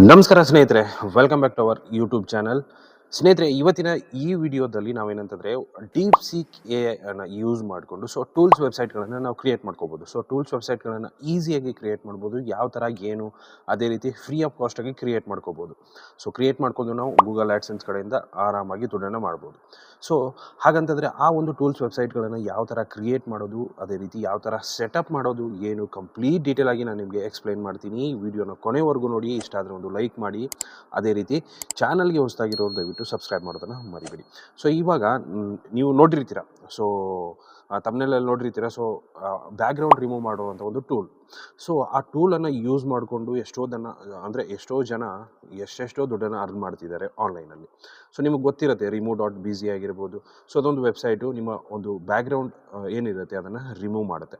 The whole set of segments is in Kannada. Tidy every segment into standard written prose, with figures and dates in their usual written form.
ನಮಸ್ಕಾರ ಸ್ನೇಹಿತರೆ, welcome back to our YouTube channel. ಸ್ನೇಹಿತರೆ, ಇವತ್ತಿನ ಈ ವಿಡಿಯೋದಲ್ಲಿ ನಾವೇನಂತಂದರೆ ಡೀಪ್ ಸೀಕ್ ಎ ಅನ್ನು ಯೂಸ್ ಮಾಡಿಕೊಂಡು ಟೂಲ್ಸ್ ವೆಬ್ಸೈಟ್ಗಳನ್ನು ನಾವು ಕ್ರಿಯೇಟ್ ಮಾಡ್ಕೋಬೋದು. ಟೂಲ್ಸ್ ವೆಬ್ಸೈಟ್ಗಳನ್ನು ಈಸಿಯಾಗಿ ಕ್ರಿಯೇಟ್ ಮಾಡ್ಬೋದು. ಯಾವ ಥರ ಏನು ಅದೇ ರೀತಿ ಫ್ರೀ ಆಫ್ ಕಾಸ್ಟಾಗಿ ಕ್ರಿಯೇಟ್ ಮಾಡ್ಕೋಬೋದು. ಕ್ರಿಯೇಟ್ ಮಾಡ್ಕೊಂಡು ನಾವು ಗೂಗಲ್ ಆ್ಯಡ್ಸೆನ್ಸ್ ಕಡೆಯಿಂದ ಆರಾಮಾಗಿ ದುಡ್ಡನ್ನು ಮಾಡ್ಬೋದು. ಸೊ ಹಾಗಂತಂದರೆ ಆ ಒಂದು ಟೂಲ್ಸ್ ವೆಬ್ಸೈಟ್ಗಳನ್ನು ಯಾವ ಥರ ಕ್ರಿಯೇಟ್ ಮಾಡೋದು, ಅದೇ ರೀತಿ ಯಾವ ಥರ ಸೆಟಪ್ ಮಾಡೋದು, ಏನು ಕಂಪ್ಲೀಟ್ ಡೀಟೇಲ್ ಆಗಿ ನಾನು ನಿಮಗೆ ಎಕ್ಸ್ಪ್ಲೈನ್ ಮಾಡ್ತೀನಿ. ಈ ವಿಡಿಯೋನ ಕೊನೆವರೆಗೂ ನೋಡಿ. ಇಷ್ಟ ಆದರೆ ಒಂದು ಲೈಕ್ ಮಾಡಿ. ಅದೇ ರೀತಿ ಚಾನಲ್ಗೆ ಹೊಸದಾಗಿರೋರು ದಯವಿಟ್ಟು ಸಬ್ಸ್ಕ್ರೈಬ್ ಮಾಡೋದನ್ನು ಮರಿಬೇಡಿ. ಇವಾಗ ನೀವು ನೋಡಿರ್ತೀರ, ತಮ್ಮನೇಲಲ್ಲಿ ನೋಡಿರ್ತೀರ. ಬ್ಯಾಕ್ಗ್ರೌಂಡ್ ರಿಮೂವ್ ಮಾಡುವಂಥ ಒಂದು ಟೂಲ್. ಆ ಟೂಲನ್ನು ಯೂಸ್ ಮಾಡಿಕೊಂಡು ಎಷ್ಟೋ ಜನ ಎಷ್ಟೆಷ್ಟೋ ದುಡ್ಡನ್ನು ಅರ್ನ್ ಮಾಡ್ತಿದ್ದಾರೆ ಆನ್ಲೈನಲ್ಲಿ. ನಿಮಗೆ ಗೊತ್ತಿರುತ್ತೆ, rimove.bz ಆಗಿರ್ಬೋದು. ಅದೊಂದು ವೆಬ್ಸೈಟು ನಿಮ್ಮ ಒಂದು ಬ್ಯಾಕ್ಗ್ರೌಂಡ್ ಏನಿರುತ್ತೆ ಅದನ್ನು ರಿಮೂವ್ ಮಾಡುತ್ತೆ.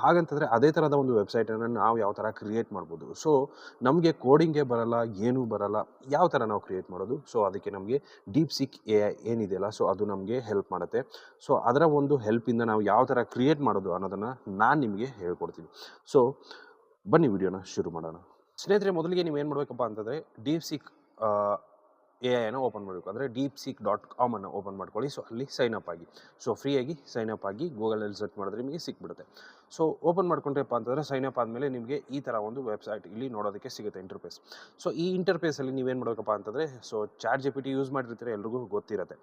ಹಾಗಂತಂದರೆ ಅದೇ ಥರದ ಒಂದು ವೆಬ್ಸೈಟನ್ನು ನಾವು ಯಾವ ಥರ ಕ್ರಿಯೇಟ್ ಮಾಡ್ಬೋದು. ನಮಗೆ ಕೋಡಿಂಗೇ ಬರಲ್ಲ, ಏನೂ ಬರಲ್ಲ, ಯಾವ ಥರ ನಾವು ಕ್ರಿಯೇಟ್ ಮಾಡೋದು? ಅದಕ್ಕೆ ನಮಗೆ ಡೀಪ್ ಸೀಕ್ AI ಏನಿದೆಯಲ್ಲ, ಅದು ನಮಗೆ ಹೆಲ್ಪ್ ಮಾಡುತ್ತೆ. ಅದರ ಒಂದು ಹೆಲ್ಪಿಂದ ನಾವು ಯಾವ ಥರ ಕ್ರಿಯೇಟ್ ಮಾಡೋದು ಅನ್ನೋದನ್ನು ನಾನು ನಿಮಗೆ ಹೇಳ್ಕೊಡ್ತೀನಿ. ಬನ್ನಿ ವಿಡಿಯೋನ ಶುರು ಮಾಡೋಣ. ಸ್ನೇಹಿತರೆ, ಮೊದಲಿಗೆ ನೀವೇನು ಮಾಡಬೇಕಪ್ಪ ಅಂತಂದರೆ ಡೀಪ್ ಸೀಕ್ AI ಓಪನ್ ಮಾಡಬೇಕು. ಅಂದರೆ deepseek.com ಅನ್ನು ಓಪನ್ ಮಾಡ್ಕೊಳ್ಳಿ. ಅಲ್ಲಿ ಸೈನ್ ಅಪ್ ಆಗಿ. ಫ್ರೀಯಾಗಿ ಸೈನ್ ಅಪ್ ಆಗಿ ಗೂಗಲಲ್ಲಿ ಸರ್ಚ್ ಮಾಡಿದ್ರೆ ನಿಮಗೆ ಸಿಕ್ಬಿಡುತ್ತೆ. ಓಪನ್ ಮಾಡ್ಕೊಂಡ್ರಪ್ಪ ಅಂತಂದರೆ ಸೈನ್ ಅಪ್ ಆದಮೇಲೆ ನಿಮಗೆ ಈ ಥರ ಒಂದು ವೆಬ್ಸೈಟ್ ಇಲ್ಲಿ ನೋಡೋದಕ್ಕೆ ಸಿಗುತ್ತೆ, ಇಂಟರ್ಫೇಸ್. ಈ ಇಂಟರ್ಫೇಸಲ್ಲಿ ನೀವೇನು ಮಾಡಬೇಕಪ್ಪ ಅಂತಂದರೆ ಚಾಟ್ GPT ಯೂಸ್ ಮಾಡಿರ್ತೀರ, ಎಲ್ರಿಗೂ ಗೊತ್ತಿರುತ್ತೆ.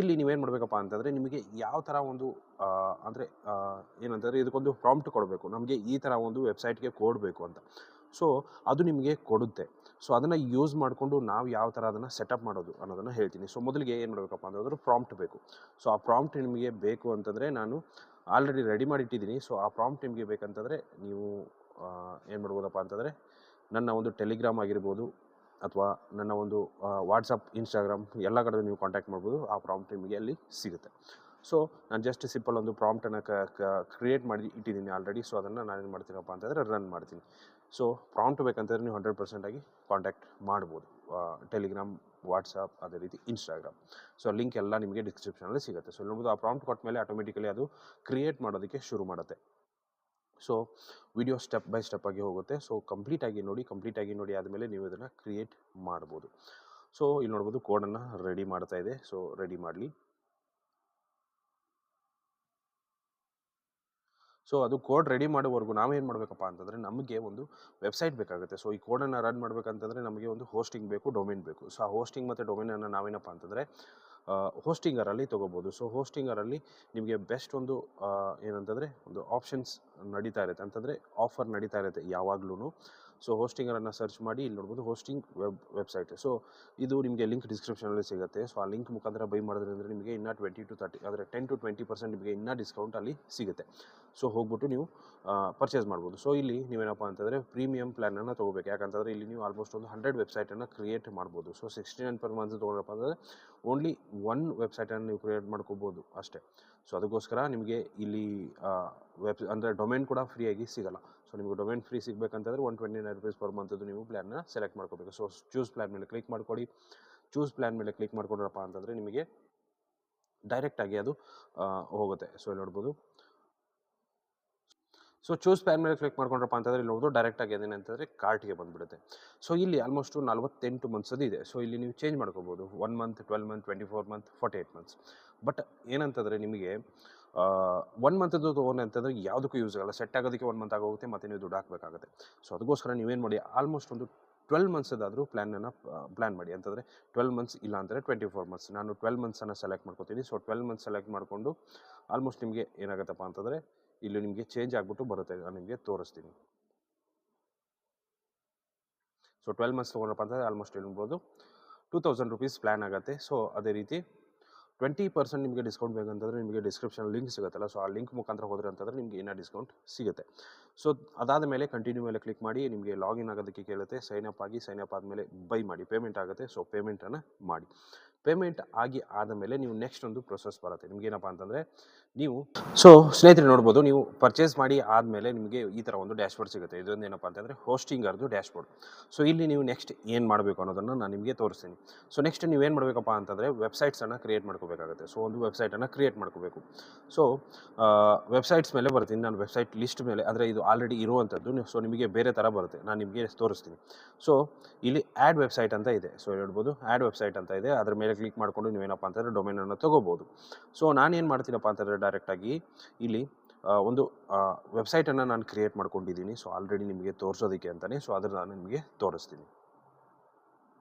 ಇಲ್ಲಿ ನೀವೇನು ಮಾಡಬೇಕಪ್ಪ ಅಂತಂದರೆ ನಿಮಗೆ ಯಾವ ಥರ ಒಂದು ಏನಂತಂದರೆ ಇದಕ್ಕೊಂದು ಪ್ರಾಂಪ್ಟ್ ಕೊಡಬೇಕು. ನಮಗೆ ಈ ಥರ ಒಂದು ವೆಬ್ಸೈಟ್ಗೆ ಕೋಡ್ ಬೇಕು ಅಂತ. ಅದು ನಿಮಗೆ ಕೊಡುತ್ತೆ. ಅದನ್ನು ಯೂಸ್ ಮಾಡಿಕೊಂಡು ನಾವು ಯಾವ ಥರ ಅದನ್ನು ಸೆಟಪ್ ಮಾಡೋದು ಅನ್ನೋದನ್ನು ಹೇಳ್ತೀನಿ. ಮೊದಲಿಗೆ ಏನು ಮಾಡಬೇಕಪ್ಪ ಅಂತಂದ್ರೆ ಪ್ರಾಂಪ್ಟ್ ಬೇಕು. ಆ ಪ್ರಾಂಪ್ಟ್ ನಿಮಗೆ ಬೇಕು ಅಂತಂದರೆ ನಾನು ಆಲ್ರೆಡಿ ರೆಡಿ ಮಾಡಿಟ್ಟಿದ್ದೀನಿ. ಆ ಪ್ರಾಂಪ್ಟ್ ನಿಮಗೆ ಬೇಕಂತಂದರೆ ನೀವು ಏನು ಮಾಡ್ಬೋದಪ್ಪ ಅಂತಂದರೆ ನನ್ನ ಒಂದು ಟೆಲಿಗ್ರಾಮ್ ಆಗಿರ್ಬೋದು, ಅಥವಾ ನನ್ನ ಒಂದು ವಾಟ್ಸಪ್, ಇನ್ಸ್ಟಾಗ್ರಾಮ್ ಎಲ್ಲ ಕಡೆ ನೀವು ಕಾಂಟ್ಯಾಕ್ಟ್ ಮಾಡ್ಬೋದು. ಆ ಪ್ರಾಂಪ್ಟ್ ನಿಮಗೆ ಅಲ್ಲಿ ಸಿಗುತ್ತೆ. ನಾನು ಜಸ್ಟ್ ಸಿಂಪಲ್ ಒಂದು ಪ್ರಾಂಪ್ಟನ್ನು ಕ್ರಿಯೇಟ್ ಮಾಡಿ ಇಟ್ಟಿದ್ದೀನಿ ಆಲ್ರೆಡಿ. ಅದನ್ನು ನಾನೇನು ಮಾಡ್ತೀನಪ್ಪ ಅಂತಂದರೆ ರನ್ ಮಾಡ್ತೀನಿ. ಪ್ರಾಂಪ್ಟ್ ಬೇಕಂತಂದರೆ ನೀವು 100% ಆಗಿ ಕಾಂಟ್ಯಾಕ್ಟ್ ಮಾಡ್ಬೋದು. ಟೆಲಿಗ್ರಾಮ್, ವಾಟ್ಸಪ್, ಅದೇ ರೀತಿ ಇನ್ಸ್ಟಾಗ್ರಾಮ್. ಲಿಂಕ್ ಎಲ್ಲ ನಿಮಗೆ ಡಿಸ್ಕ್ರಿಪ್ಷನಲ್ಲಿ ಸಿಗುತ್ತೆ. ನೋಡ್ಬೋದು, ಆ ಪ್ರಾಂಪ್ಟ್ ಕೊಟ್ಟ ಮೇಲೆ ಆಟೋಮೆಟಿಕಲಿ ಅದು ಕ್ರಿಯೇಟ್ ಮಾಡೋದಕ್ಕೆ ಶುರು ಮಾಡುತ್ತೆ. ವಿಡಿಯೋ ಸ್ಟೆಪ್ ಬೈ ಸ್ಟೆಪ್ ಆಗಿ ಹೋಗುತ್ತೆ. ಕಂಪ್ಲೀಟಾಗಿ ನೋಡಿ ಆದಮೇಲೆ ನೀವು ಇದನ್ನು ಕ್ರಿಯೇಟ್ ಮಾಡ್ಬೋದು. ಇಲ್ಲಿ ನೋಡ್ಬೋದು, ಕೋಡನ್ನು ರೆಡಿ ಮಾಡ್ತಾ ಇದೆ. ರೆಡಿ ಮಾಡಲಿ. ಅದು ಕೋಡ್ ರೆಡಿ ಮಾಡೋವರೆಗೂ ನಾವೇನು ಮಾಡಬೇಕಪ್ಪ ಅಂತಂದರೆ ನಮಗೆ ಒಂದು ವೆಬ್ಸೈಟ್ ಬೇಕಾಗುತ್ತೆ. ಈ ಕೋಡನ್ನು ರನ್ ಮಾಡಬೇಕಂತಂದರೆ ನಮಗೆ ಒಂದು ಹೋಸ್ಟಿಂಗ್ ಬೇಕು, ಡೊಮೇನ್ ಬೇಕು. ಆ ಹೋಸ್ಟಿಂಗ್ ಮತ್ತು ಡೊಮೇನನ್ನು ನಾವೇನಪ್ಪ ಅಂತಂದರೆ ಹೋಸ್ಟಿಂಗರಲ್ಲಿ ತೊಗೋಬೋದು. ಹೋಸ್ಟಿಂಗರಲ್ಲಿ ನಿಮಗೆ ಬೆಸ್ಟ್ ಒಂದು ಏನಂತಂದರೆ ಒಂದು ಆಪ್ಷನ್ಸ್ ನಡೀತಾ ಇರುತ್ತೆ, ಅಂತಂದರೆ ಆಫರ್ ನಡೀತಾ ಇರುತ್ತೆ ಯಾವಾಗ್ಲೂ. ಹೋಸ್ಟಿಂಗರನ್ನು ಸರ್ಚ್ ಮಾಡಿ. ಇಲ್ಲಿ ನೋಡ್ಬೋದು, ಹೋಸ್ಟಿಂಗ್ ವೆಬ್ಸೈಟ್. ಇದು ನಿಮಗೆ ಲಿಂಕ್ ಡಿಸ್ಕ್ರಿಪ್ಷನಲ್ಲಿ ಸಿಗುತ್ತೆ. ಆ ಲಿಂಕ್ ಮುಖಾಂತರ ಬೈ ಮಾಡೋದ್ರಿಂದ ನಿಮಗೆ ಇನ್ನೂ 20 to 30 ಅಂದರೆ 10 to 20% ನಿಮಗೆ ಇನ್ನೂ ಡಿಸ್ಕೌಂಟ್ ಅಲ್ಲಿ ಸಿಗುತ್ತೆ. ಹೋಗ್ಬಿಟ್ಟು ನೀವು ಪರ್ಚೇಸ್ ಮಾಡ್ಬೋದು. ಇಲ್ಲಿ ನೀವೇನಪ್ಪ ಅಂತಂದರೆ ಪ್ರೀಮಿಯಮ್ ಪ್ಲ್ಯಾನನ್ನು ತೊಗೋಬೇಕು. ಯಾಕಂತಂದರೆ ಇಲ್ಲಿ ನೀವು ಆಲ್ಮೋಸ್ಟ್ ಒಂದು 100 ವೆಬ್ಸೈಟನ್ನು ಕ್ರಿಯೇಟ್ ಮಾಡ್ಬೋದು. 69 per month ತೊಗೊಂಡ್ರಪ್ಪ ಅಂದರೆ ಓನ್ಲಿ 1 ವೆಬ್ಸೈಟನ್ನು ನೀವು ಕ್ರಿಯೇಟ್ ಮಾಡ್ಕೋಬೋದು ಅಷ್ಟೇ. ಅದಕ್ಕೋಸ್ಕರ ನಿಮಗೆ ಇಲ್ಲಿ ಅಂದರೆ ಡೊಮೇನ್ ಕೂಡ ಫ್ರೀಯಾಗಿ ಸಿಗೋಲ್ಲ. ನಿಮಗೆ ಡೊಮೇನ್ ಫ್ರೀ ಸಿಗಬೇಕಂತಂದರೆ 129 rupees per month ನೀವು ಪ್ಲ್ಯಾನ್ನ ಸೆಲೆಕ್ಟ್ ಮಾಡ್ಕೋಬೇಕು. ಚೂಸ್ ಪ್ಲ್ಯಾನ್ ಮೇಲೆ ಕ್ಲಿಕ್ ಮಾಡ್ಕೊಳ್ಳಿ. ಚೂಸ್ ಪ್ಲ್ಯಾನ್ ಮೇಲೆ ಕ್ಲಿಕ್ ಮಾಡ್ಕೊಂಡ್ರಪ್ಪ ಅಂತಂದರೆ ನಿಮಗೆ ಡೈರೆಕ್ಟಾಗಿ ಅದು ಹೋಗುತ್ತೆ. ಇಲ್ಲಿ ನೋಡ್ಬೋದು, ಚೂಸ್ ಪ್ಲ್ಯಾನ್ ಮೇಲೆ ಕ್ಲಿಕ್ ಮಾಡ್ಕೊಂಡ್ರಪ್ಪ ಅಂತಂದರೆ ಇಲ್ಲಿ ನೋಡ್ಬೋದು ಡೈರೆಕ್ಟಾಗಿ ಅದೇನಂತಂದರೆ ಕಾರ್ಟ್ಗೆ ಬಂದುಬಿಡುತ್ತೆ. ಇಲ್ಲಿ ಆಲ್ಮೋಸ್ಟು 48 months ಇದೆ. ಇಲ್ಲಿ ನೀವು ಚೇಂಜ್ ಮಾಡ್ಕೋಬೋದು. 1 month, 12 month, 24 month, 48 months. But ಏನಂತಂದರೆ ನಿಮಗೆ 1 monthದ್ದು ತೊಗೊಂಡೆ ಅಂತಂದರೆ ಯಾವುದಕ್ಕೂ ಯೂಸ್ ಆಗಲ್ಲ. ಸೆಟ್ ಆಗೋದಕ್ಕೆ 1 month ಆಗೋಗುತ್ತೆ, ಮತ್ತು ನೀವು ದುಡ್ಡು ಹಾಕಬೇಕಾಗುತ್ತೆ. ಅದಕ್ಕೋಸ್ಕರ ನೀವೇನು ಮಾಡಿ, ಆಲ್ಮೋಸ್ಟ್ ಒಂದು 12 monthsದಾದರೂ ಪ್ಲ್ಯಾನ್ ಮಾಡಿ. ಅಂತಂದರೆ 12 months ಇಲ್ಲ ಅಂದರೆ 24 months. ನಾನು 12 monthsನ್ನು ಸೆಲೆಕ್ಟ್ ಮಾಡ್ಕೊತೀನಿ. 12 months ಸೆಲೆಕ್ಟ್ ಮಾಡಿಕೊಂಡು ಆಲ್ಮೋಸ್ಟ್ ನಿಮಗೆ ಏನಾಗುತ್ತಪ್ಪ ಅಂತಂದರೆ ಇಲ್ಲಿ ನಿಮಗೆ ಚೇಂಜ್ ಆಗಿಬಿಟ್ಟು ಬರುತ್ತೆ. ನಾನು ನಿಮಗೆ ತೋರಿಸ್ತೀನಿ. 12 months ತೊಗೊಂಡ್ರಪ್ಪ ಅಂತಂದರೆ ಆಲ್ಮೋಸ್ಟ್ ಹೇಳ್ಬೋದು 2000 rupees ಪ್ಲ್ಯಾನ್ ಆಗುತ್ತೆ. ಅದೇ ರೀತಿ 20% ನಿಮಗೆ ಡಿಸ್ಕೌಂಟ್ ಬೇಕಂತಂದರೆ ನಿಮಗೆ ಡಿಸ್ಕ್ರಿಪ್ಷನ್ ಲಿಂಕ್ ಸಿಗುತ್ತಲ್ಲ, ಆ ಲಿಂಕ್ ಮುಖಾಂತರ ಹೋದ್ರೆ ಅಂತಂದರೆ ನಿಮಗೆ ಇನ್ನೂ ಡಿಸ್ಕೌಂಟ್ ಸಿಗುತ್ತೆ. ಅದಾದ ಮೇಲೆ ಕಂಟಿನ್ಯೂ ಮೇಲೆ ಕ್ಲಿಕ್ ಮಾಡಿ. ನಿಮಗೆ ಲಾಗಿನ್ ಆಗೋದಕ್ಕೆ ಕೇಳುತ್ತೆ. ಸೈನ್ ಅಪ್ ಆಗಿ, ಸೈನ್ ಅಪ್ ಆದಮೇಲೆ ಬೈ ಮಾಡಿ, ಪೇಮೆಂಟ್ ಆಗುತ್ತೆ. ಪೇಮೆಂಟನ್ನು ಮಾಡಿ. ಪೇಮೆಂಟ್ ಆಗಿ ಆದ ಮೇಲೆ ನೀವು ನೆಕ್ಸ್ಟ್ ಒಂದು ಪ್ರೊಸೆಸ್ ಬರುತ್ತೆ. ನಿಮಗೇನಪ್ಪ ಅಂತಂದರೆ ನೀವು ಸೊ ಸ್ನೇಹಿತರೆ ನೋಡ್ಬೋದು, ನೀವು ಪರ್ಚೇಸ್ ಮಾಡಿ ಆದಮೇಲೆ ನಿಮಗೆ ಈ ಥರ ಒಂದು ಡ್ಯಾಶ್ಬೋರ್ಡ್ ಸಿಗುತ್ತೆ. ಇದೊಂದು ಏನಪ್ಪ ಅಂತಂದರೆ ಹೋಸ್ಟಿಂಗರ್ದು ಡ್ಯಾಶ್ಬೋರ್ಡ್. ಸೊ ಇಲ್ಲಿ ನೀವು ನೆಕ್ಸ್ಟ್ ಏನು ಮಾಡಬೇಕು ಅನ್ನೋದನ್ನು ನಾನು ನಿಮಗೆ ತೋರಿಸ್ತೀನಿ. ಸೊ ನೆಕ್ಸ್ಟ್ ನೀವೇನು ಮಾಡಬೇಕಪ್ಪ ಅಂತಂದರೆ ವೆಬ್ಸೈಟ್ಸನ್ನು ಕ್ರಿಯೇಟ್ ಮಾಡ್ಕೋಬೇಕಾಗುತ್ತೆ. ಸೊ ಒಂದು ವೆಬ್ಸೈಟನ್ನು ಕ್ರಿಯೇಟ್ ಮಾಡ್ಕೋಬೇಕು. ಸೊ ವೆಬ್ಸೈಟ್ಸ್ ಮೇಲೆ ಬರ್ತೀನಿ ನಾನು, ವೆಬ್ಸೈಟ್ ಲಿಸ್ಟ್ ಮೇಲೆ, ಅಂದರೆ ಇದು ಆಲ್ರೆಡಿ ಇರುವಂಥದ್ದು. ಸೊ ನಿಮಗೆ ಬೇರೆ ಥರ ಬರುತ್ತೆ, ನಾನು ನಿಮಗೆ ತೋರಿಸ್ತೀನಿ. ಸೊ ಇಲ್ಲಿ ಆ್ಯಡ್ ವೆಬ್ಸೈಟ್ ಅಂತ ಇದೆ. ಸೊ ಹೇಳ್ಬೋದು ಆ್ಯಡ್ ವೆಬ್ಸೈಟ್ ಅಂತ ಇದೆ, ಅದ್ರ ಮೇಲೆ ಕ್ಲಿಕ್ ಮಾಡಿಕೊಂಡು ನೀವೇನಪ್ಪ ಅಂತಂದರೆ ಡೊಮೇನನ್ನು ತೊಗೋಬೋದು. ಸೊ ನಾನೇನು ಮಾಡ್ತೀನಪ್ಪ ಅಂತಂದರೆ ಡೈರೆಕ್ಟಾಗಿ ಇಲ್ಲಿ ಒಂದು ವೆಬ್ಸೈಟನ್ನು ನಾನು ಕ್ರಿಯೇಟ್ ಮಾಡ್ಕೊಂಡಿದ್ದೀನಿ. ಸೊ ಆಲ್ರೆಡಿ ನಿಮಗೆ ತೋರಿಸೋದಕ್ಕೆ ಅಂತಲೇ, ಸೊ ಅದ್ರ ನಾನು ನಿಮಗೆ ತೋರಿಸ್ತೀನಿ.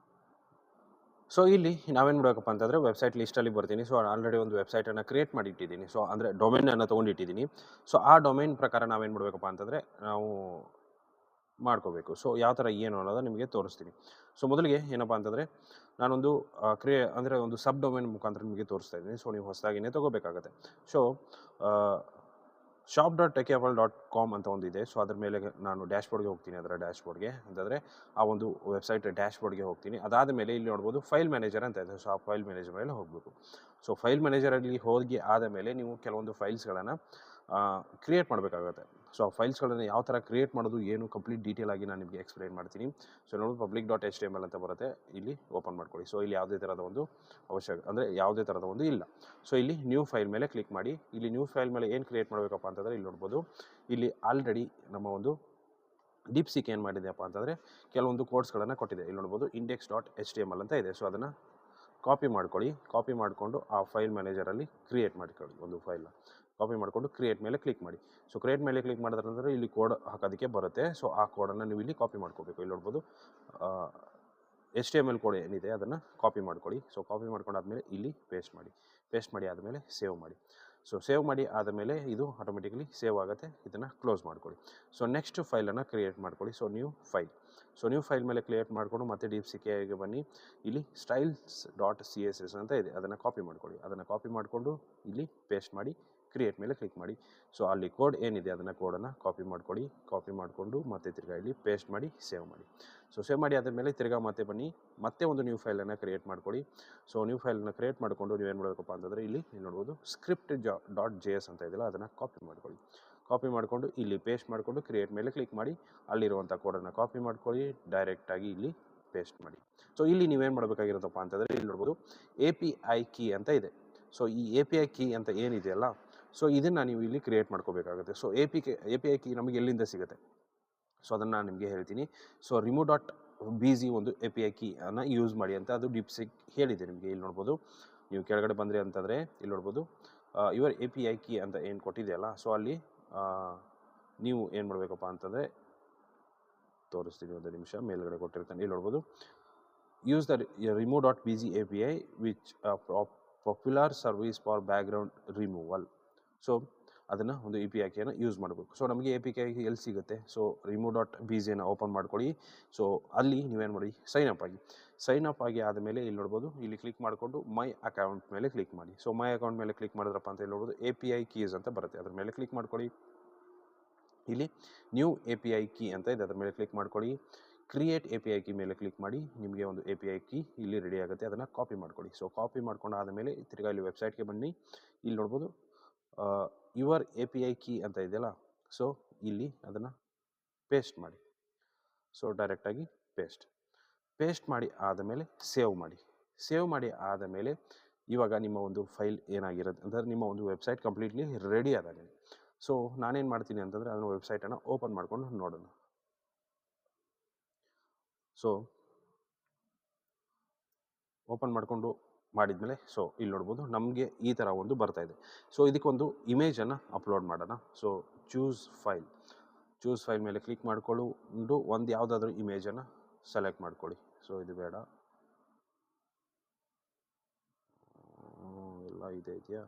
ಸೊ ಇಲ್ಲಿ ನಾವೇನು ಮಾಡಬೇಕಪ್ಪ ಅಂತಂದರೆ ವೆಬ್ಸೈಟ್ ಲಿಸ್ಟಲ್ಲಿ ಬರ್ತೀನಿ. ಸೊ ಆಲ್ರೆಡಿ ಒಂದು ವೆಬ್ಸೈಟನ್ನು ಕ್ರಿಯೇಟ್ ಮಾಡಿ ಇಟ್ಟಿದ್ದೀನಿ. ಸೊ ಅಂದರೆ ಡೊಮೇನನ್ನು ತೊಗೊಂಡಿಟ್ಟಿದ್ದೀನಿ. ಸೊ ಆ ಡೊಮೇನ್ ಪ್ರಕಾರ ನಾವೇನು ಮಾಡಬೇಕಪ್ಪ ಅಂತಂದರೆ ನಾವು ಮಾಡ್ಕೋಬೇಕು. ಸೊ ಯಾವ ಥರ ಏನು ಅನ್ನೋದು ನಿಮಗೆ ತೋರಿಸ್ತೀನಿ. ಸೊ ಮೊದಲಿಗೆ ಏನಪ್ಪ ಅಂತಂದರೆ ನಾನೊಂದು ಅಂದರೆ ಒಂದು ಸಬ್ ಡೊಮೇನ್ ಮುಖಾಂತರ ನಿಮಗೆ ತೋರಿಸ್ತಾ ಇದ್ದೀನಿ. ಸೊ ನೀವು ಹೊಸದಾಗಿಯೇ ತೊಗೋಬೇಕಾಗತ್ತೆ. ಸೊ shop.techapple.com ಅಂತ ಒಂದಿದೆ. ಸೊ ಅದ್ರ ಮೇಲೆ ನಾನು ಡ್ಯಾಶ್ಬೋರ್ಡ್ಗೆ ಹೋಗ್ತೀನಿ. ಅದರ ಡ್ಯಾಶ್ಬೋರ್ಡ್ಗೆ ಅಂತಂದರೆ ಆ ಒಂದು ವೆಬ್ಸೈಟ್ ಡ್ಯಾಶ್ಬೋರ್ಡ್ಗೆ ಹೋಗ್ತೀನಿ. ಅದಾದ ಮೇಲೆ ಇಲ್ಲಿ ನೋಡ್ಬೋದು ಫೈಲ್ ಮ್ಯಾನೇಜರ್ ಅಂತ ಇದೆ. ಸೊ ಆ ಫೈಲ್ ಮ್ಯಾನೇಜರ್ ಮೇಲೆ ಹೋಗಬೇಕು. ಸೊ ಫೈಲ್ ಮ್ಯಾನೇಜರಲ್ಲಿ ಹೋಗಿ ಆದ ಮೇಲೆ ನೀವು ಕೆಲವೊಂದು ಫೈಲ್ಸ್ಗಳನ್ನು ಕ್ರಿಯೇಟ್ ಮಾಡಬೇಕಾಗುತ್ತೆ. ಸೊ ಆ ಫೈಲ್ಸ್ಗಳನ್ನು ಯಾವ ಥರ ಕ್ರಿಯೇಟ್ ಮಾಡೋದು ಏನು ಕಂಪ್ಲೀಟ್ ಡೀಟೇಲ್ ಆಗಿ ನಾನು ನಿಮಗೆ ಎಕ್ಸ್ಪ್ಲೈನ್ ಮಾಡ್ತೀನಿ. ಸೊ ನೋಡೋದು public.html ಅಂತ ಬರುತ್ತೆ, ಇಲ್ಲಿ ಓಪನ್ ಮಾಡ್ಕೊಳ್ಳಿ. ಸೊ ಇಲ್ಲಿ ಯಾವುದೇ ಥರದ ಒಂದು ಅಂದರೆ ಯಾವುದೇ ಥರದ ಒಂದು ಇಲ್ಲ. ಸೊ ಇಲ್ಲಿ ನ್ಯೂ ಫೈಲ್ ಮೇಲೆ ಕ್ಲಿಕ್ ಮಾಡಿ. ಇಲ್ಲಿ ನ್ಯೂ ಫೈಲ್ ಮೇಲೆ ಏನು ಕ್ರಿಯೇಟ್ ಮಾಡಬೇಕಪ್ಪ ಅಂತಂದರೆ ಇಲ್ಲಿ ನೋಡ್ಬೋದು, ಇಲ್ಲಿ ಆಲ್ರೆಡಿ ನಮ್ಮ ಒಂದು DeepSeek ಏನು ಮಾಡಿದೆಯಪ್ಪ ಅಂತಂದರೆ ಕೆಲವೊಂದು ಕೋಡ್ಸ್ಗಳನ್ನು ಕೊಟ್ಟಿದೆ. ಇಲ್ಲಿ ನೋಡ್ಬೋದು index.html ಅಂತ ಇದೆ. ಸೊ ಅದನ್ನು ಕಾಪಿ ಮಾಡ್ಕೊಳ್ಳಿ. ಕಾಪಿ ಮಾಡಿಕೊಂಡು ಆ ಫೈಲ್ ಮ್ಯಾನೇಜರಲ್ಲಿ ಕ್ರಿಯೇಟ್ ಮಾಡ್ಕೊಳ್ಳಿ. ಒಂದು ಫೈಲ್ನ ಕಾಪಿ ಮಾಡಿಕೊಂಡು ಕ್ರಿಯೇಟ್ ಮೇಲೆ ಕ್ಲಿಕ್ ಮಾಡಿ. ಸೊ ಕ್ರಿಯೇಟ್ ಮೇಲೆ ಕ್ಲಿಕ್ ಮಾಡಿದ್ರೆ ಇಲ್ಲಿ ಕೋಡ್ ಹಾಕೋದಕ್ಕೆ ಬರುತ್ತೆ. ಸೊ ಆ ಕೋಡನ್ನು ನೀವು ಇಲ್ಲಿ ಕಾಪಿ ಮಾಡ್ಕೋಬೇಕು. ಇಲ್ಲಿ ನೋಡ್ಬೋದು HTML ಕೋಡ್ ಏನಿದೆ ಅದನ್ನು ಕಾಪಿ ಮಾಡ್ಕೊಳ್ಳಿ. ಸೊ ಕಾಪಿ ಮಾಡ್ಕೊಂಡಾದ್ಮೇಲೆ ಇಲ್ಲಿ ಪೇಸ್ಟ್ ಮಾಡಿ. ಪೇಸ್ಟ್ ಮಾಡಿ ಆದಮೇಲೆ ಸೇವ್ ಮಾಡಿ. ಸೊ ಸೇವ್ ಮಾಡಿ ಆದಮೇಲೆ ಇದು ಆಟೋಮೆಟಿಕಲಿ ಸೇವ್ ಆಗುತ್ತೆ. ಇದನ್ನು ಕ್ಲೋಸ್ ಮಾಡ್ಕೊಳ್ಳಿ. ಸೊ ನೆಕ್ಸ್ಟ್ ಫೈಲನ್ನು ಕ್ರಿಯೇಟ್ ಮಾಡ್ಕೊಳ್ಳಿ. So new file. So new file ಮೇಲೆ ಕ್ರಿಯೇಟ್ ಮಾಡಿಕೊಂಡು ಮತ್ತೆ DeepSeekಗೆ ಬನ್ನಿ. ಇಲ್ಲಿ styles.css ಅಂತ ಇದೆ, ಅದನ್ನು ಕಾಪಿ ಮಾಡ್ಕೊಳ್ಳಿ. ಅದನ್ನು ಕಾಪಿ ಮಾಡಿಕೊಂಡು ಇಲ್ಲಿ ಪೇಸ್ಟ್ ಮಾಡಿ ಕ್ರಿಯೇಟ್ ಮೇಲೆ ಕ್ಲಿಕ್ ಮಾಡಿ. ಸೊ ಅಲ್ಲಿ ಕೋಡ್ ಏನಿದೆ ಅದನ್ನು ಕೋಡನ್ನು ಕಾಪಿ ಮಾಡ್ಕೊಳ್ಳಿ. ಕಾಪಿ ಮಾಡಿಕೊಂಡು ಮತ್ತೆ ತಿರ್ಗಾ ಇಲ್ಲಿ ಪೇಸ್ಟ್ ಮಾಡಿ ಸೇವ್ ಮಾಡಿ. ಸೊ ಸೇವ್ ಮಾಡಿ ಆದಮೇಲೆ ತಿರ್ಗಾ ಮತ್ತೆ ಬನ್ನಿ, ಮತ್ತೆ ಒಂದು ನ್ಯೂ ಫೈಲನ್ನು ಕ್ರಿಯೇಟ್ ಮಾಡ್ಕೊಳ್ಳಿ. ಸೊ ನ್ಯೂ ಫೈಲನ್ನು ಕ್ರಿಯೇಟ್ ಮಾಡಿಕೊಂಡು ನೀವೇನು ಮಾಡಬೇಕಪ್ಪ ಅಂತಂದರೆ ಇಲ್ಲಿ ನೋಡ್ಬೋದು script.js ಅಂತ ಇದೆಯಲ್ಲ ಅದನ್ನು ಕಾಪಿ ಮಾಡ್ಕೊಳ್ಳಿ. ಕಾಪಿ ಮಾಡಿಕೊಂಡು ಇಲ್ಲಿ ಪೇಸ್ಟ್ ಮಾಡಿಕೊಂಡು ಕ್ರಿಯೇಟ್ ಮೇಲೆ ಕ್ಲಿಕ್ ಮಾಡಿ ಅಲ್ಲಿರುವಂಥ ಕೋಡನ್ನು ಕಾಪಿ ಮಾಡ್ಕೊಳ್ಳಿ, ಡೈರೆಕ್ಟಾಗಿ ಇಲ್ಲಿ ಪೇಸ್ಟ್ ಮಾಡಿ. ಸೊ ಇಲ್ಲಿ ನೀವೇನು ಮಾಡಬೇಕಾಗಿರುತ್ತಪ್ಪ ಅಂತಂದರೆ ಇಲ್ಲಿ ನೋಡ್ಬೋದು API ಕೀ ಅಂತ ಇದೆ. ಸೊ ಈ API ಕೀ ಅಂತ ಏನಿದೆಯಲ್ಲ, ಸೊ ಇದನ್ನು ನೀವು ಇಲ್ಲಿ ಕ್ರಿಯೇಟ್ ಮಾಡ್ಕೋಬೇಕಾಗುತ್ತೆ. ಸೊ API ಕೀ ನಮಗೆ ಎಲ್ಲಿಂದ ಸಿಗುತ್ತೆ? ಸೊ ಅದನ್ನು ನಾನು ನಿಮಗೆ ಹೇಳ್ತೀನಿ. ಸೊ remove.bg ಒಂದು API ಕೀ ಅನ್ನು ಯೂಸ್ ಮಾಡಿ ಅಂತ ಅದು DeepSeek ಹೇಳಿದೆ ನಿಮಗೆ. ಇಲ್ಲಿ ನೋಡ್ಬೋದು, ನೀವು ಕೆಳಗಡೆ ಬಂದ್ರಿ ಅಂತಂದರೆ ಇಲ್ಲಿ ನೋಡ್ಬೋದು ಯುವರ್ API ಕೀ ಅಂತ ಏನು ಕೊಟ್ಟಿದೆಯಲ್ಲ, ಸೊ ಅಲ್ಲಿ ನೀವು ಏನು ಮಾಡಬೇಕಪ್ಪ ಅಂತಂದರೆ ತೋರಿಸ್ತೀನಿ, ಒಂದು ನಿಮಿಷ. ಮೇಲ್ಗಡೆ ಕೊಟ್ಟಿರ್ತಾನೆ, ಇಲ್ಲಿ ನೋಡ್ಬೋದು use the remove.bg API which popular service for background removal. So ಅದನ್ನು ಒಂದು API ಕೀಯನ್ನು ಯೂಸ್ ಮಾಡಬೇಕು. ಸೊ ನಮಗೆ API ಕೀ ಎಲ್ಲಿ ಸಿಗುತ್ತೆ? ಸೊ remove.bgನ ಓಪನ್ ಮಾಡ್ಕೊಳ್ಳಿ. ಸೊ ಅಲ್ಲಿ ನೀವೇನು ಮಾಡಿ ಸೈನ್ ಅಪ್ ಆಗಿ. ಸೈನ್ ಅಪ್ ಆಗಿ ಆದಮೇಲೆ ಇಲ್ಲಿ ನೋಡ್ಬೋದು, ಇಲ್ಲಿ ಕ್ಲಿಕ್ ಮಾಡಿಕೊಂಡು ಮೈ ಅಕೌಂಟ್ ಮೇಲೆ ಕ್ಲಿಕ್ ಮಾಡಿ. ಸೊ ಮೈ ಅಕೌಂಟ್ ಮೇಲೆ ಕ್ಲಿಕ್ ಮಾಡಿದ್ರಪ್ಪ ಅಂತ ಇಲ್ಲಿ ನೋಡ್ಬೋದು API ಕೀಸ್ ಅಂತ ಬರುತ್ತೆ, ಅದ್ರ ಮೇಲೆ ಕ್ಲಿಕ್ ಮಾಡ್ಕೊಳ್ಳಿ. ಇಲ್ಲಿ ನ್ಯೂ API ಕೀ ಅಂತ ಇದೆ, ಅದ್ರ ಮೇಲೆ ಕ್ಲಿಕ್ ಮಾಡ್ಕೊಳ್ಳಿ. ಕ್ರಿಯೇಟ್ API ಕೀ ಮೇಲೆ ಕ್ಲಿಕ್ ಮಾಡಿ. ನಿಮಗೆ ಒಂದು API ಕೀ ಇಲ್ಲಿ ರೆಡಿ ಆಗುತ್ತೆ, ಅದನ್ನು ಕಾಪಿ ಮಾಡ್ಕೊಳ್ಳಿ. ಸೊ ಕಾಪಿ ಮಾಡ್ಕೊಂಡು ಆದಮೇಲೆ ತಿರ್ಗಾ ಇಲ್ಲಿ ವೆಬ್ಸೈಟ್ಗೆ ಬನ್ನಿ. ಇಲ್ಲಿ ನೋಡ್ಬೋದು ಯುವರ್ API ಕೀ ಅಂತ ಇದೆಯಲ್ಲ, ಸೊ ಇಲ್ಲಿ ಅದನ್ನು ಪೇಸ್ಟ್ ಮಾಡಿ. ಸೊ ಡೈರೆಕ್ಟಾಗಿ ಪೇಸ್ಟ್ ಮಾಡಿ ಆದಮೇಲೆ ಸೇವ್ ಮಾಡಿ. ಸೇವ್ ಮಾಡಿ ಆದಮೇಲೆ ಇವಾಗ ನಿಮ್ಮ ಒಂದು ಫೈಲ್ ಏನಾಗಿರುತ್ತೆ ಅಂದರೆ ನಿಮ್ಮ ಒಂದು ವೆಬ್ಸೈಟ್ ಕಂಪ್ಲೀಟ್ಲಿ ರೆಡಿ ಆದಾಗ. ಸೊ ನಾನೇನು ಮಾಡ್ತೀನಿ ಅಂತಂದರೆ ಅದನ್ನು ವೆಬ್ಸೈಟನ್ನು ಓಪನ್ ಮಾಡ್ಕೊಂಡು ನೋಡೋಣ. ಸೊ ಓಪನ್ ಮಾಡಿಕೊಂಡು ಮಾಡಿದ್ಮೇಲೆ ಸೊ ಇಲ್ಲಿ ನೋಡ್ಬೋದು ನಮಗೆ ಈ ಥರ ಒಂದು ಬರ್ತಾ ಇದೆ. ಸೊ ಇದಕ್ಕೊಂದು ಇಮೇಜನ್ನು ಅಪ್ಲೋಡ್ ಮಾಡೋಣ. ಸೊ ಚೂಸ್ ಫೈಲ್ ಮೇಲೆ ಕ್ಲಿಕ್ ಮಾಡಿಕೊಂಡು ಒಂದು ಯಾವುದಾದ್ರೂ ಇಮೇಜನ್ನು ಸೆಲೆಕ್ಟ್ ಮಾಡ್ಕೊಳ್ಳಿ. ಸೊ ಇದು ಬೇಡ, ಎಲ್ಲ ಇದೆಯಾ?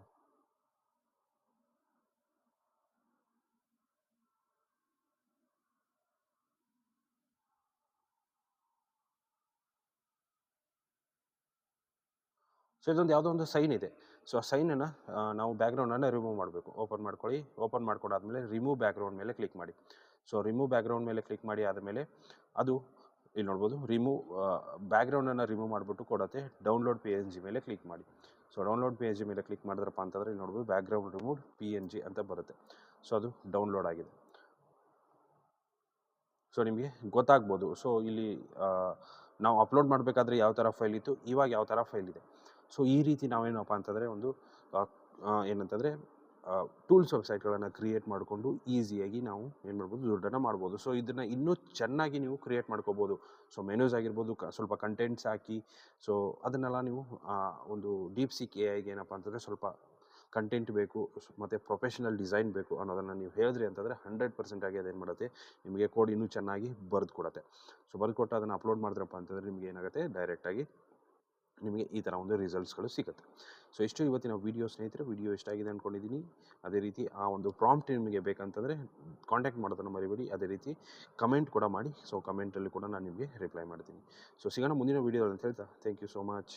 ಸೊ ಇದೊಂದು ಯಾವುದೋ ಒಂದು ಸೈನ್ ಇದೆ. ಸೊ ಆ ಸೈನನ್ನು ನಾವು ಬ್ಯಾಕ್ಗ್ರೌಂಡನ್ನು ರಿಮೂವ್ ಮಾಡಬೇಕು. ಓಪನ್ ಮಾಡ್ಕೊಳ್ಳಿ. ಓಪನ್ ಮಾಡ್ಕೊಂಡಾದ್ಮೇಲೆ ರಿಮೂವ್ ಬ್ಯಾಕ್ಗ್ರೌಂಡ್ ಮೇಲೆ ಕ್ಲಿಕ್ ಮಾಡಿ. ಸೊ ರಿಮೂವ್ ಬ್ಯಾಕ್ಗ್ರೌಂಡ್ ಮೇಲೆ ಕ್ಲಿಕ್ ಮಾಡಿ ಆದಮೇಲೆ ಅದು ಇಲ್ಲಿ ನೋಡ್ಬೋದು ಬ್ಯಾಕ್ಗ್ರೌಂಡನ್ನು ರಿಮೂವ್ ಮಾಡಿಬಿಟ್ಟು ಕೊಡುತ್ತೆ. ಡೌನ್ಲೋಡ್ PNG ಮೇಲೆ ಕ್ಲಿಕ್ ಮಾಡಿ. ಸೊ ಡೌನ್ಲೋಡ್ PNG ಮೇಲೆ ಕ್ಲಿಕ್ ಮಾಡಿದ್ರಪ್ಪ ಅಂತಂದರೆ ಇಲ್ಲಿ ನೋಡ್ಬೋದು ಬ್ಯಾಕ್ಗ್ರೌಂಡ್ ರಿಮೂವ್ PNG ಅಂತ ಬರುತ್ತೆ. ಸೊ ಅದು ಡೌನ್ಲೋಡ್ ಆಗಿದೆ. ಸೊ ನಿಮಗೆ ಗೊತ್ತಾಗ್ಬೋದು. ಸೊ ಇಲ್ಲಿ ನಾವು ಅಪ್ಲೋಡ್ ಮಾಡಬೇಕಾದ್ರೆ ಯಾವ ಥರ ಫೈಲ್ ಇತ್ತು, ಇವಾಗ ಯಾವ ಥರ ಫೈಲ್ ಇದೆ. ಸೊ ಈ ರೀತಿ ನಾವೇನಪ್ಪ ಅಂತಂದರೆ ಒಂದು ಏನಂತಂದರೆ ಟೂಲ್ಸ್ ವೆಬ್ಸೈಟ್ಗಳನ್ನು ಕ್ರಿಯೇಟ್ ಮಾಡಿಕೊಂಡು ಈಸಿಯಾಗಿ ನಾವು ಏನು ಮಾಡ್ಬೋದು, ದುಡ್ಡನ್ನು ಮಾಡ್ಬೋದು. ಸೊ ಇದನ್ನು ಇನ್ನೂ ಚೆನ್ನಾಗಿ ನೀವು ಕ್ರಿಯೇಟ್ ಮಾಡ್ಕೋಬೋದು. ಸೊ ಮೆನ್ಯೂಸ್ ಆಗಿರ್ಬೋದು, ಸ್ವಲ್ಪ ಕಂಟೆಂಟ್ಸ್ ಹಾಕಿ, ಸೊ ಅದನ್ನೆಲ್ಲ ನೀವು ಒಂದು DeepSeek AIಗೆ ಏನಪ್ಪ ಅಂತಂದರೆ ಸ್ವಲ್ಪ ಕಂಟೆಂಟ್ ಬೇಕು ಮತ್ತು ಪ್ರೊಫೆಷನಲ್ ಡಿಸೈನ್ ಬೇಕು ಅನ್ನೋದನ್ನು ನೀವು ಹೇಳಿದ್ರಿ ಅಂತಂದರೆ 100% ಆಗಿ ಅದೇನು ಮಾಡುತ್ತೆ, ನಿಮಗೆ ಕೋಡ್ ಇನ್ನೂ ಚೆನ್ನಾಗಿ ಬರೆದು ಕೊಡುತ್ತೆ. ಸೊ ಬರೆದು ಕೊಟ್ಟು ಅದನ್ನು ಅಪ್ಲೋಡ್ ಮಾಡಿದ್ರಪ್ಪ ಅಂತಂದರೆ ನಿಮಗೆ ಏನಾಗುತ್ತೆ, ಡೈರೆಕ್ಟಾಗಿ ನಿಮಗೆ ಈ ಥರ ಒಂದು ರಿಸಲ್ಟ್ಸ್ಗಳು ಸಿಗುತ್ತೆ. ಸೊ ಇಷ್ಟು ಇವತ್ತಿನ ವೀಡಿಯೋ ಸ್ನೇಹಿತರೆ. ವಿಡಿಯೋ ಇಷ್ಟ ಆಗಿದೆ ಅಂದ್ಕೊಂಡಿದ್ದೀನಿ. ಅದೇ ರೀತಿ ಆ ಒಂದು ಪ್ರಾಂಪ್ಟ್ ನಿಮಗೆ ಬೇಕಂತಂದರೆ ಕಾಂಟ್ಯಾಕ್ಟ್ ಮಾಡೋದನ್ನು ಮರಿಬೇಡಿ. ಅದೇ ರೀತಿ ಕಮೆಂಟ್ ಕೂಡ ಮಾಡಿ. ಸೊ ಕಮೆಂಟಲ್ಲಿ ಕೂಡ ನಾನು ನಿಮಗೆ ರಿಪ್ಲೈ ಮಾಡ್ತೀನಿ. ಸೊ ಸಿಗೋಣ ಮುಂದಿನ ವೀಡಿಯೋದಲ್ಲಿ ಅಂತ ಹೇಳ್ತಾ, ಥ್ಯಾಂಕ್ ಯು ಸೋ ಮಚ್.